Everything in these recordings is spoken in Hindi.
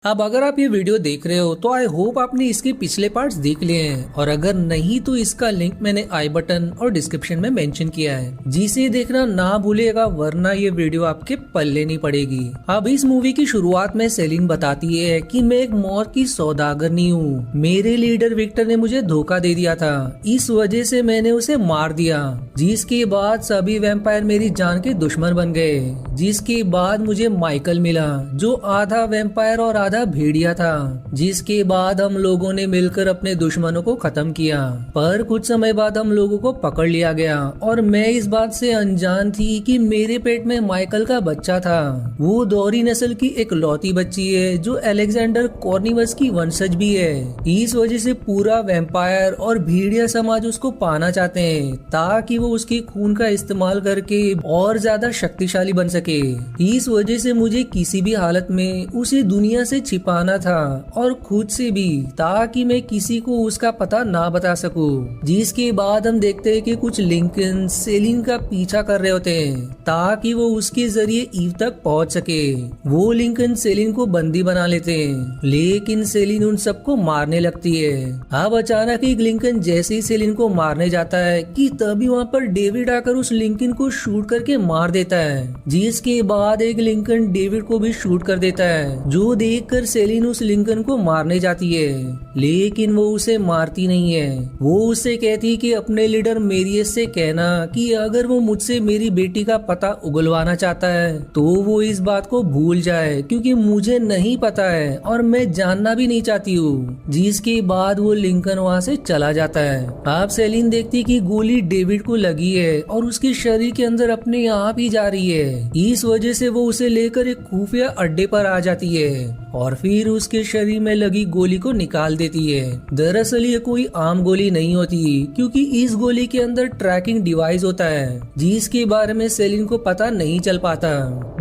अब अगर आप ये वीडियो देख रहे हो तो आई होप आपने इसके पिछले पार्ट्स देख लिए हैं, और अगर नहीं तो इसका लिंक मैंने आई बटन और डिस्क्रिप्शन में मेंशन किया है, जिसे देखना ना भूलिएगा, वरना ये वीडियो आपके पल्ले नहीं पड़ेगी। अब इस मूवी की शुरुआत में सेलिन बताती है कि मैं एक मौत की सौदागरनी हूँ। मेरे लीडर विक्टर ने मुझे धोखा दे दिया था, इस वजह से मैंने उसे मार दिया, जिसके बाद सभी वैम्पायर मेरी जान के दुश्मन बन गए। जिसके बाद मुझे माइकल मिला, जो आधा वैम्पायर और आधा भेड़िया था। जिसके बाद हम लोगों ने मिलकर अपने दुश्मनों को खत्म किया, पर कुछ समय बाद हम लोगों को पकड़ लिया गया और मैं इस बात से अनजान थी कि मेरे पेट में माइकल का बच्चा था। वो दोहरी नस्ल की एक लौती बच्ची है जो अलेक्जेंडर कॉर्निवस की वंशज भी है। इस वजह से पूरा वैम्पायर और भेड़िया समाज उसको पाना चाहते हैं, ताकि वो उसके खून का इस्तेमाल करके और ज्यादा शक्तिशाली बन सके। इस वजह से मुझे किसी भी हालत में उसे दुनिया से छिपाना था, और खुद से भी, ताकि मैं किसी को उसका पता ना बता सकूं। जिसके बाद हम देखते हैं कि कुछ लिंकन सेलिन का पीछा कर रहे होते हैं, ताकि वो उसके जरिए ईव तक पहुंच सके। वो लिंकन सेलिन को बंदी बना लेते हैं, लेकिन सेलिन उन सबको मारने लगती है। अब अचानक एक लिंकन जैसे ही सेलिन को मारने जाता है कि तभी वहाँ पर डेविड आकर उस लिंकन को शूट करके मार देता है। जिसके बाद एक लिंकन डेविड को भी शूट कर देता है, जो देखकर सेलिन उस लिंकन को मारने जाती है, लेकिन वो उसे मारती नहीं है। वो उससे कहती कि अपने लीडर मेरियस से कहना कि अगर वो मुझसे मेरी बेटी का पता उगलवाना चाहता है तो वो इस बात को भूल जाए, क्योंकि मुझे नहीं पता है और मैं जानना भी नहीं चाहती हूँ। जिसके बाद वो लिंकन वहाँ से चला जाता है। अब सेलिन देखती कि गोली डेविड को लगी है और उसके शरीर के अंदर अपने आप ही जा रही है। इस वजह से वो उसे लेकर एक खुफिया अड्डे पर आ जाती है और फिर उसके शरीर में लगी गोली को निकाल देती है। दरअसल ये कोई आम गोली नहीं होती, क्योंकि इस गोली के अंदर ट्रैकिंग डिवाइस होता है, जिसके बारे में सेलिन को पता नहीं चल पाता।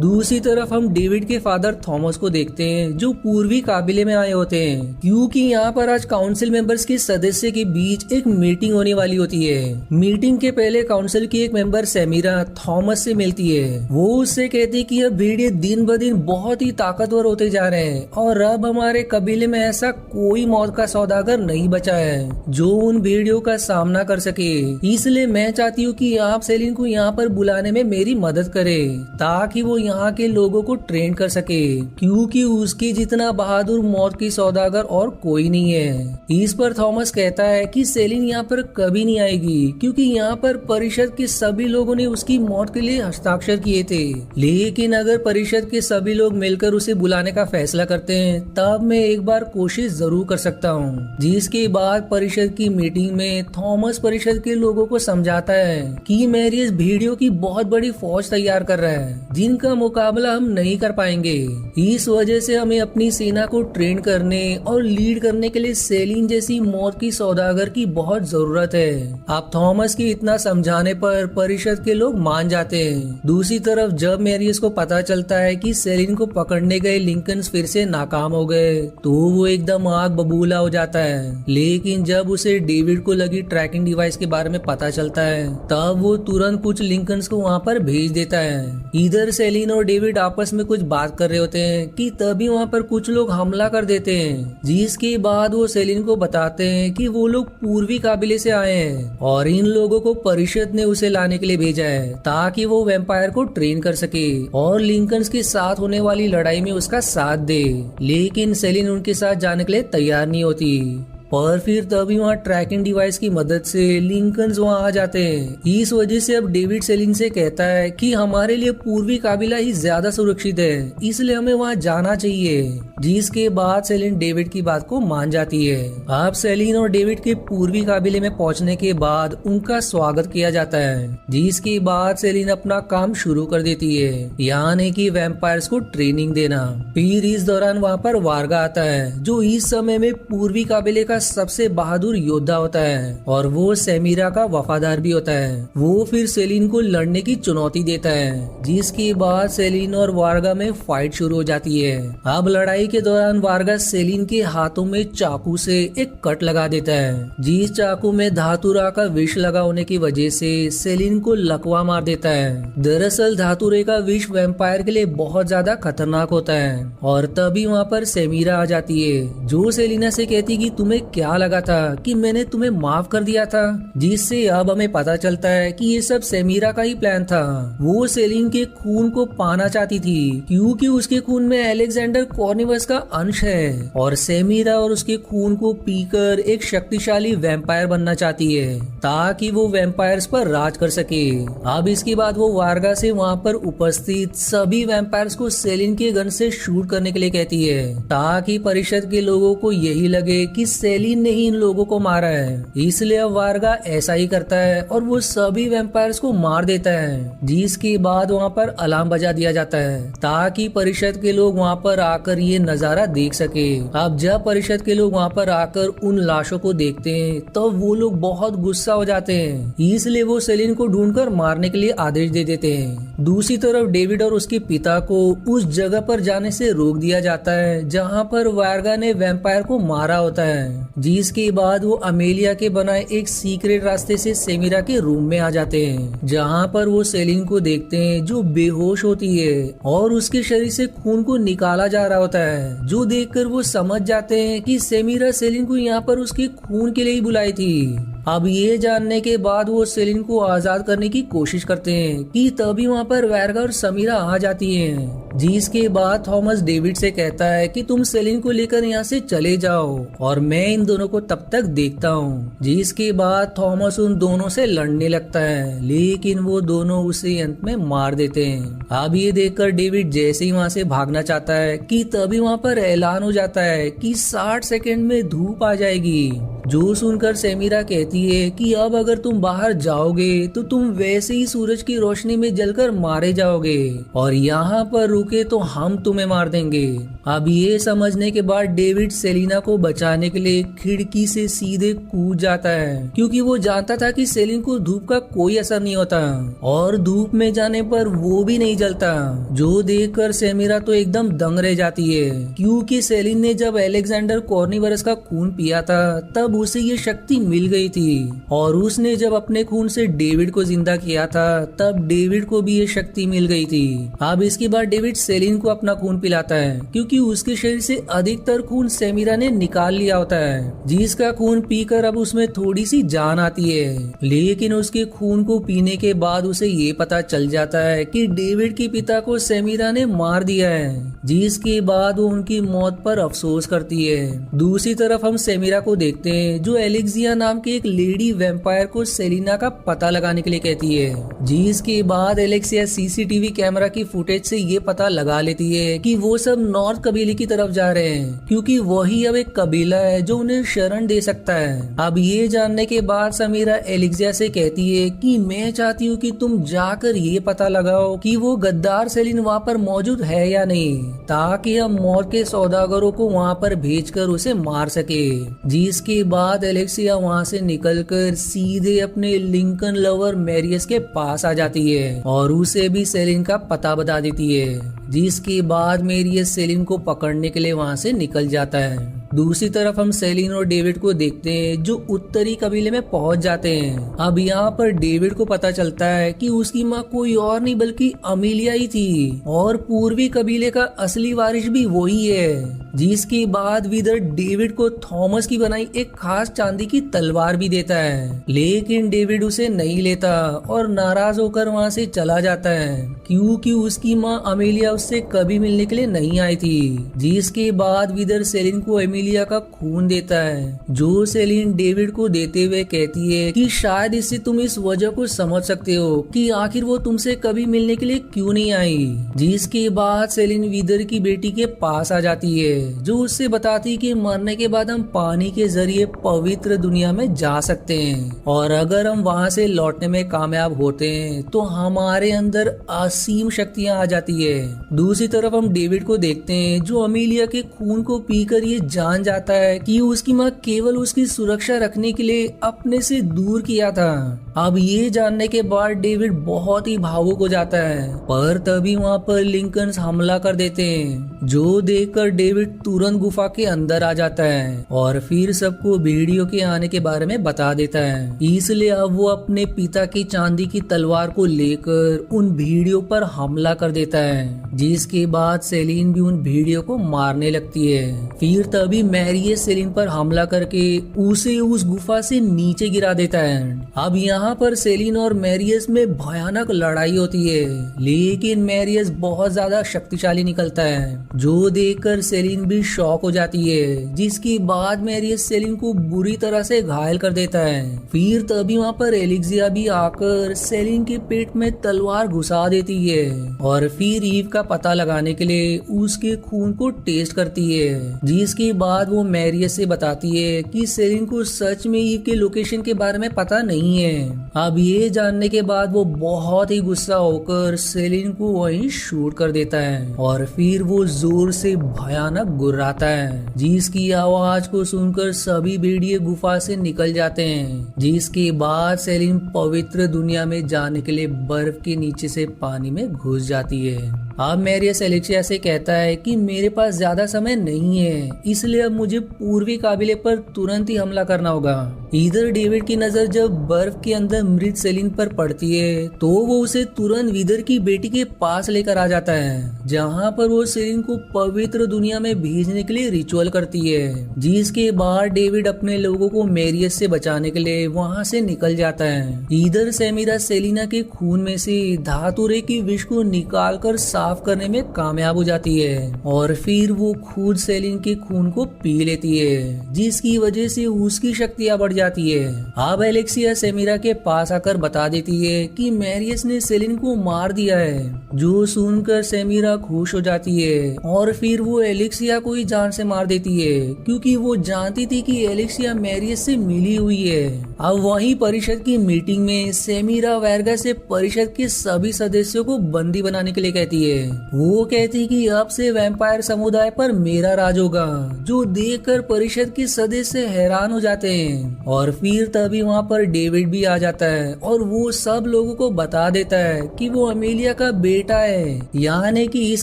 दूसरी तरफ हम डेविड के फादर थॉमस को देखते हैं, जो पूर्वी काबिले में आए होते हैं, क्योंकि यहाँ पर आज काउंसिल मेंबर्स के सदस्य के बीच एक मीटिंग होने वाली होती है। मीटिंग के पहले काउंसिल की एक मेंबर सेमिरा थॉमस से मिलती है। वो उससे कहती कि अब भेड़िए दिन ब दिन बहुत ही ताकतवर होते जा रहे हैं और अब हमारे कबीले में ऐसा कोई मौत का सौदागर नहीं बचा है जो उन भेड़ियों का सामना कर सके। इसलिए मैं चाहती हूँ कि आप सेलिन को यहाँ पर बुलाने में मेरी मदद करे, ताकि वो यहाँ के लोगों को ट्रेन कर सके, क्योंकि उसके जितना बहादुर मौत की सौदागर और कोई नहीं है। इस पर थॉमस कहता है कि सेलिन यहाँ पर कभी नहीं आएगी, क्योंकि यहाँ पर परिषद के सभी लोगों ने उसकी मौत के लिए हस्ताक्षर किए थे। लेकिन अगर परिषद के सभी लोग मिलकर उसे बुलाने का फैसला करते हैं, तब मैं एक बार कोशिश जरूर कर सकता हूँ। जिसके बाद परिषद की मीटिंग में थॉमस परिषद के लोगों को समझाता है कि मैरियस भेड़ियों की बहुत बड़ी फौज तैयार कर रहा है, जिनका मुकाबला हम नहीं कर पाएंगे। इस वजह से हमें अपनी सेना को ट्रेन करने और लीड करने के लिए सेलिन जैसी मौत की सौदागर की बहुत जरूरत है। अब थॉमस के इतना समझाने पर परिषद के लोग मान जाते हैं। दूसरी तरफ जब मैरियस को पता चलता है कि सेलिन को पकड़ने गए लिंकन फिर से नाकाम हो गए, तो वो एकदम आग बबूला हो जाता है। लेकिन जब उसे डेविड को लगी ट्रैकिंग डिवाइस के बारे में पता चलता है, तब वो तुरंत कुछ लिंकन्स को वहाँ पर भेज देता है। इधर सेलिन और डेविड आपस में कुछ बात कर रहे होते हैं कि तभी वहाँ पर कुछ लोग हमला कर देते हैं। जिसके बाद वो सेलिन को बताते हैं कि वो लोग पूर्वी काबिले से आए हैं और इन लोगों को परिषद ने उसे लाने के लिए भेजा है, ताकि वो वैम्पायर को ट्रेन कर सके और लिंकन्स के साथ होने वाली लड़ाई में उसका साथ दे। लेकिन सेलिन उनके साथ जाने के लिए तैयार नहीं होती। और फिर तभी वहाँ ट्रैकिंग डिवाइस की मदद से लिंकन्स वहाँ आ जाते हैं। इस वजह से अब डेविड सेलिन से कहता है कि हमारे लिए पूर्वी काबिला ही ज्यादा सुरक्षित है, इसलिए हमें वहाँ जाना चाहिए। जिसके बाद सेलिन डेविड की बात को मान जाती है। अब सेलिन और डेविड के पूर्वी काबिले में पहुँचने के बाद उनका स्वागत किया जाता है। जिसके बाद सेलिन अपना काम शुरू कर देती है, यानी कि वैम्पायर्स को ट्रेनिंग देना। फिर इस दौरान वहाँ पर वार्गा आता है, जो इस समय में पूर्वी काबिले का सबसे बहादुर योद्धा होता है और वो सेमीरा का वफादार भी होता है। वो फिर सेलिन को लड़ने की चुनौती देता है, जिसके बाद सेलिन और वार्गा में फाइट शुरू हो जाती है। अब लड़ाई के दौरान वार्गा सेलिन के हाथों में चाकू से एक कट लगा देता है, जिस चाकू में धातुरा का विष लगा होने की वजह से सेलिन को लकवा मार देता है। दरअसल धातुरे का विष वैम्पायर के लिए बहुत ज्यादा खतरनाक होता है और तभी वहाँ पर सेमीरा आ जाती है, जो सेलिना से कहती कि तुम्हें क्या लगा था कि मैंने तुम्हें माफ कर दिया था, जिससे अब हमें पता चलता है कि ये सब सेमीरा का ही प्लान था। वो सेलिन के खून को पाना चाहती थी क्योंकि उसके खून में अलेक्जेंडर कॉर्निवस का अंश है और सेमीरा और उसके खून को पीकर एक शक्तिशाली वैम्पायर बनना चाहती है ताकि वो वैम्पायर्स पर राज कर सके। अब इसके बाद वो वार्गा से वहाँ पर उपस्थित सभी वैम्पायर्स को सेलिन के गन से शूट करने के लिए कहती है ताकि परिषद के लोगों को यही लगे कि सेलिन ने ही इन लोगों को मारा है। इसलिए अब वार्गा ऐसा ही करता है और वो सभी वैम्पायर्स को मार देता है, जिसके बाद वहाँ पर अलार्म बजा दिया जाता है ताकि परिषद के लोग वहाँ पर आकर ये नजारा देख सके। अब जब परिषद के लोग वहाँ पर आकर उन लाशों को देखते हैं तो वो लोग बहुत गुस्सा हो जाते हैं, इसलिए वो सेलिन को ढूंढकर मारने के लिए आदेश दे देते हैं। दूसरी तरफ डेविड और उसके पिता को उस जगह पर जाने से रोक दिया जाता है जहाँ पर वार्गा ने वैम्पायर को मारा होता है, जिसके बाद वो अमेलिया के बनाए एक सीक्रेट रास्ते से सेमीरा के रूम में आ जाते हैं, जहाँ पर वो सेलिन को देखते हैं जो बेहोश होती है और उसके शरीर से खून को निकाला जा रहा होता है, जो देखकर वो समझ जाते हैं कि सेमीरा सेलिन को यहाँ पर उसके खून के लिए ही बुलाई थी। अब ये जानने के बाद वो सेलिन को आजाद करने की कोशिश करते हैं कि तभी वहाँ पर वार्गा और समीरा आ जाती हैं, जिसके बाद थॉमस डेविड से कहता है कि तुम सेलिन को लेकर यहाँ से चले जाओ और मैं इन दोनों को तब तक देखता हूँ। जिसके बाद थॉमस उन दोनों से लड़ने लगता है, लेकिन वो दोनों उसे अंत में मार देते हैं। अब ये देखकर डेविड जैसे ही वहाँ से भागना चाहता है कि तभी वहाँ पर ऐलान हो जाता है कि 60 सेकंड में धूप आ जाएगी, जो सुनकर सेमीरा कहती है कि अब अगर तुम बाहर जाओगे तो तुम वैसे ही सूरज की रोशनी में जलकर मारे जाओगे और यहाँ पर रुके तो हम तुम्हें मार देंगे। अब ये समझने के बाद डेविड सेलिना को बचाने के लिए खिड़की से सीधे कूद जाता है, क्योंकि वो जानता था कि सेलिन को धूप का कोई असर नहीं होता और धूप में जाने पर वो भी नहीं जलता, जो देखकर सेमीरा तो एकदम दंग रह जाती है, क्योंकि सेलिन ने जब अलेक्जेंडर कॉर्निवरस का खून पिया था तब उसे ये शक्ति मिल गई थी और उसने जब अपने खून से डेविड को जिंदा किया था तब डेविड को भी ये शक्ति मिल गई थी। अब इसके बाद डेविड सेलिन को अपना खून पिलाता है, क्योंकि उसके शरीर से अधिकतर खून सेमीरा ने निकाल लिया होता है, जिसका खून पीकर अब उसमें थोड़ी सी जान आती है। लेकिन उसके खून को पीने के बाद उसे ये पता चल जाता है कि डेविड के पिता को सेमीरा ने मार दिया है, जिसके बाद वो उनकी मौत पर अफसोस करती है। दूसरी तरफ हम सेमीरा को देखते हैं जो एलेक्सिया नाम की एक लेडी वैम्पायर को सेलिना का पता लगाने के लिए कहती है, जिसके बाद एलेक्सिया सीसीटीवी कैमरा की फुटेज से ये पता लगा लेती है कि वो सब नॉर्थ कबीले की तरफ जा रहे हैं, क्योंकि वही अब एक कबीला है जो उन्हें शरण दे सकता है। अब ये जानने के बाद समीरा एलेक्सिया से कहती है कि मैं चाहती हूँ कि तुम जाकर ये पता लगाओ कि वो गद्दार सेलिन वहाँ पर मौजूद है या नहीं, ताकि हम मौत के सौदागरों को वहाँ पर भेजकर उसे मार सके। जिसके बाद एलेक्सिया वहाँ से निकलकर सीधे अपने लिंकन लवर मैरियस के पास आ जाती है और उसे भी सेलिन का पता बता देती है, जिसके बाद मैरियस सेलिन को पकड़ने के लिए वहाँ से निकल जाता है। दूसरी तरफ हम सेलिन और डेविड को देखते हैं जो उत्तरी कबीले में पहुंच जाते हैं। अब यहाँ पर डेविड को पता चलता है कि उसकी माँ कोई और नहीं बल्कि अमीलिया ही थी और पूर्वी कबीले का असली वारिस भी वही है। जिसके बाद विदर डेविड को थॉमस की बनाई एक खास चांदी की तलवार भी देता है, लेकिन डेविड उसे नहीं लेता और नाराज होकर वहाँ से चला जाता है, क्योंकि उसकी माँ अमीलिया उससे कभी मिलने के लिए नहीं आई थी। जिसके बाद विदर सेलिन को अमीलिया का खून देता है, जो सेलिन डेविड को देते हुए कहती है कि शायद इससे तुम इस वजह को समझ सकते हो कि आखिर वो तुमसे कभी मिलने के लिए क्यों नहीं आई। जिसके बाद सेलिन विदर की बेटी के पास आ जाती है, जो उससे बताती कि मरने के बाद हम पानी के जरिए पवित्र दुनिया में जा सकते हैं और अगर हम वहाँ से लौटने में कामयाब होते हैं तो हमारे अंदर असीम शक्तियाँ आ जाती है। दूसरी तरफ हम डेविड को देखते हैं जो अमेलिया के खून को पीकर ये जान जाता है कि उसकी माँ केवल उसकी सुरक्षा रखने के लिए अपने से दूर किया था। अब ये जानने के बाद डेविड बहुत ही भावुक हो जाता है, पर तभी वहाँ पर लिंकन्स हमला कर देते हैं, जो देखकर डेविड तुरंत गुफा के अंदर आ जाता है और फिर सबको भेड़ियों के आने के बारे में बता देता है। इसलिए अब वो अपने पिता की चांदी की तलवार को लेकर उन भेड़ियों पर हमला कर देता है, जिसके बाद सेलिन भी उन भेड़ियों को मारने लगती है। फिर तभी मैरियस सेलिन पर हमला करके उसे उस गुफा से नीचे गिरा देता है। अब यहाँ पर सेलिन और मैरियस में भयानक लड़ाई होती है, लेकिन मैरियस बहुत ज्यादा शक्तिशाली निकलता है, जो देखकर सेलिन भी शॉक हो जाती है, जिसके बाद मैरियस सेलिन को बुरी तरह से घायल कर देता है। फिर तभी वहाँ पर एलेक्सिया भी आकर सेलिन के पेट में तलवार घुसा देती है और फिर ईव का पता लगाने के लिए उसके खून को टेस्ट करती है, जिसके बाद वो मैरियस से बताती है कि सेलिन को सच में ईव के लोकेशन के बारे में पता नहीं है। अब ये जानने के बाद वो बहुत ही गुस्सा होकर सेलिन को वहीं शूट कर देता है और फिर वो जोर से भयानक गुर्राता है, जिसकी आवाज को सुनकर सभी भेड़िए गुफा से निकल जाते हैं, जिसके बाद सेलिन पवित्र दुनिया में जाने के लिए बर्फ के नीचे से पानी में घुस जाती है। अब मैरियस एलेक्सिया से कहता है कि मेरे पास ज्यादा समय नहीं है, इसलिए अब मुझे पूर्वी काबिले पर तुरंत ही हमला करना होगा। इधर डेविड की नजर जब बर्फ के अंदर मृत सेलिन पर पड़ती है तो वो उसे तुरंत विदर की बेटी के पास लेकर आ जाता है, जहाँ पर वो सेलिन को पवित्र दुनिया में भेजने के लिए रिचुअल करती है, जिसके बाद डेविड अपने लोगों को मैरियस से बचाने के लिए वहाँ से निकल जाता है। इधर सेमिरा सेलिना के खून में से धातुरे की विष को निकाल कर साफ करने में कामयाब हो जाती है और फिर वो खुद सेलिन के खून को पी लेती है, जिसकी वजह से उसकी शक्तियाँ बढ़ जाती है। अब एलेक्सिया सेमिरा के पास आकर बता देती है कि मैरियस ने सेलिन को मार दिया है, जो सुनकर सेमिरा खुश हो जाती है और फिर वो एलेक्सिया को ही जान से मार देती है, क्योंकि वो जानती थी कि एलेक्सिया मैरियस से मिली हुई है। अब वही परिषद की मीटिंग में सेमिरा वेर्गा से परिषद के सभी सदस्यों को बंदी बनाने के लिए कहती है। वो कहती कि अब से वैम्पायर समुदाय पर मेरा राज होगा, जो देखकर परिषद के सदस्य हैरान हो जाते हैं। और फिर तभी वहाँ पर डेविड भी आ जाता है और वो सब लोगों को बता देता है कि वो अमेलिया का बेटा है, यानी कि इस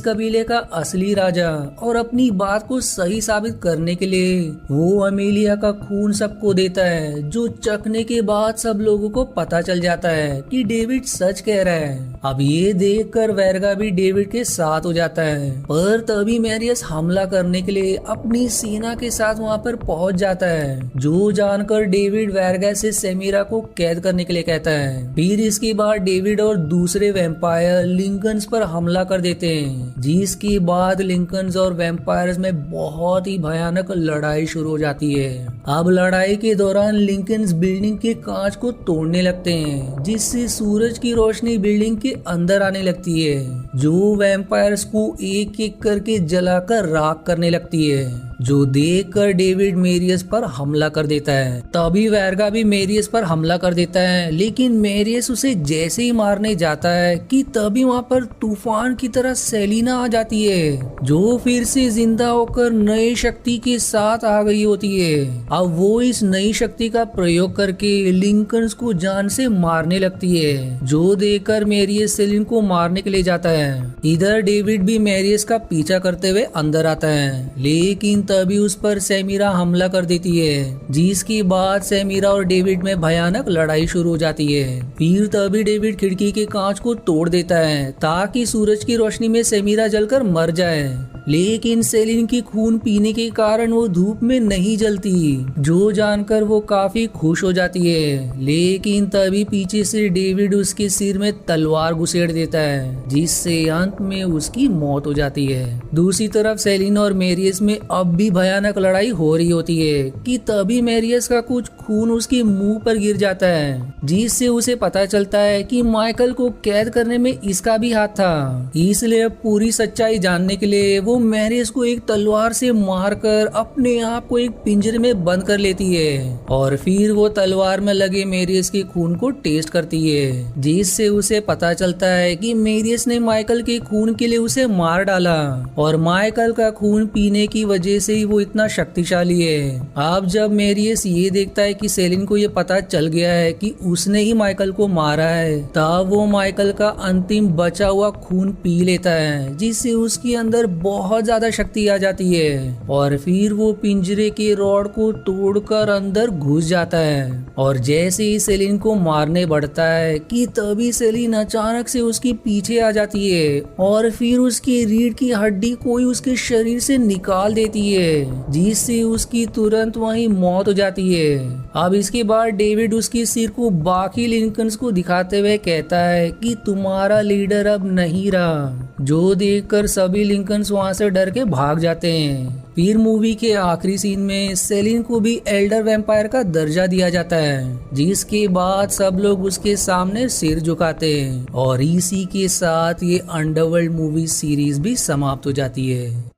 कबीले का असली राजा, और अपनी बात को सही साबित करने के लिए वो अमेलिया का खून सबको देता है, जो चखने के बाद सब लोगों को पता चल जाता है कि डेविड सच कह रहा है। अब ये देखकर वेर्गा भी डेविड के साथ हो जाता है, पर तभी मैरियस हमला करने के लिए अपनी सेना के साथ वहाँ पर पहुँच जाता है, जो जानकर डेविड वेर्गा से सेमिरा को कैद करने के लिए कहता है। फिर इसके बाद डेविड और दूसरे वैम्पायर लिंकन्स पर हमला कर देते हैं, जिसके बाद लिंकन्स और वैम्पायर्स में बहुत ही भयानक लड़ाई शुरू हो जाती है। अब लड़ाई के दौरान लिंकन्स बिल्डिंग के कांच को तोड़ने लगते हैं, जिससे सूरज की रोशनी बिल्डिंग के अंदर आने लगती है, जो वैम्पायर्स को एक एक करके जलाकर राख करने लगती है, जो देखकर डेविड मैरियस पर हमला कर देता है। तभी वेर्गा भी मैरियस पर हमला कर देता है, लेकिन मैरियस उसे जैसे ही मारने जाता है कि तभी वहाँ पर तूफान की तरह सेलिना आ जाती है, जो फिर से जिंदा होकर नई शक्ति के साथ आ गई होती है। अब वो इस नई शक्ति का प्रयोग करके लिंकन्स को जान से मारने लगती है, जो देखकर मैरियस सेलिन को मारने के लिए जाता है। इधर डेविड भी मैरियस का पीछा करते हुए अंदर आता है, लेकिन तभी उस पर सेमिरा हमला कर देती है, जिसके बाद सेमिरा और डेविड में भयानक लड़ाई शुरू हो जाती है। फिर तभी डेविड खिड़की के कांच को तोड़ देता है ताकि सूरज की रोशनी में सेमिरा जलकर मर जाए, लेकिन सेलिन की खून पीने के कारण वो धूप में नहीं जलती, जो जानकर वो काफी खुश हो जाती है। लेकिन तभी पीछे से डेविड उसके सिर में तलवार घुसेड़ देता है, जिससे अंत में उसकी मौत हो जाती है। दूसरी तरफ सेलिन और मैरियस में अब भी भयानक लड़ाई हो रही होती है कि तभी मैरियस का कुछ खून उसके मुंह पर गिर जाता है, जिससे उसे पता चलता है कि माइकल को कैद करने में इसका भी हाथ था। इसलिए पूरी सच्चाई जानने के लिए वो मैरियस को एक तलवार से मारकर अपने आप को एक पिंजरे में बंद कर लेती है और फिर वो तलवार में लगे मैरियस के खून को टेस्ट करती है, जिससे उसे पता चलता है कि मैरियस ने माइकल के खून के लिए उसे मार डाला और माइकल का खून पीने की वजह से ही वो इतना शक्तिशाली है। अब जब मैरियस ये देखता है कि सेलिन को ये पता चल गया है कि उसने ही माइकल को मारा है, तब वो माइकल का अंतिम बचा हुआ खून पी लेता है, जिससे उसके अंदर बहुत ज्यादा शक्ति आ जाती है और फिर वो पिंजरे के रॉड को तोड़कर अंदर घुस जाता है। और जैसे ही सेलिन को मारने बढ़ता है कि तभी सेलिन अचानक से उसके पीछे आ जाती है और फिर उसकी रीढ़ की हड्डी कोई उसके शरीर से निकाल देती है, जिससे उसकी तुरंत वहीं मौत हो जाती है। अब इसके बाद डेविड उसके सिर को बाकी लिंकन्स को दिखाते हुए कहता है कि तुम्हारा लीडर अब नहीं रहा, जो देखकर सभी लिंकन्स वहां से डर के भाग जाते हैं। फिर मूवी के आखिरी सीन में सेलिन को भी एल्डर वैम्पायर का दर्जा दिया जाता है, जिसके बाद सब लोग उसके सामने सिर झुकाते हैं और इसी के साथ ये अंडरवर्ल्ड मूवी सीरीज भी समाप्त हो जाती है।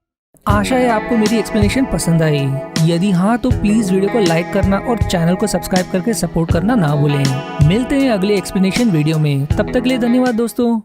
आशा है आपको मेरी एक्सप्लेनेशन पसंद आई। यदि हाँ तो प्लीज वीडियो को लाइक करना और चैनल को सब्सक्राइब करके सपोर्ट करना ना भूलें। मिलते हैं अगले एक्सप्लेनेशन वीडियो में, तब तक के लिए धन्यवाद दोस्तों।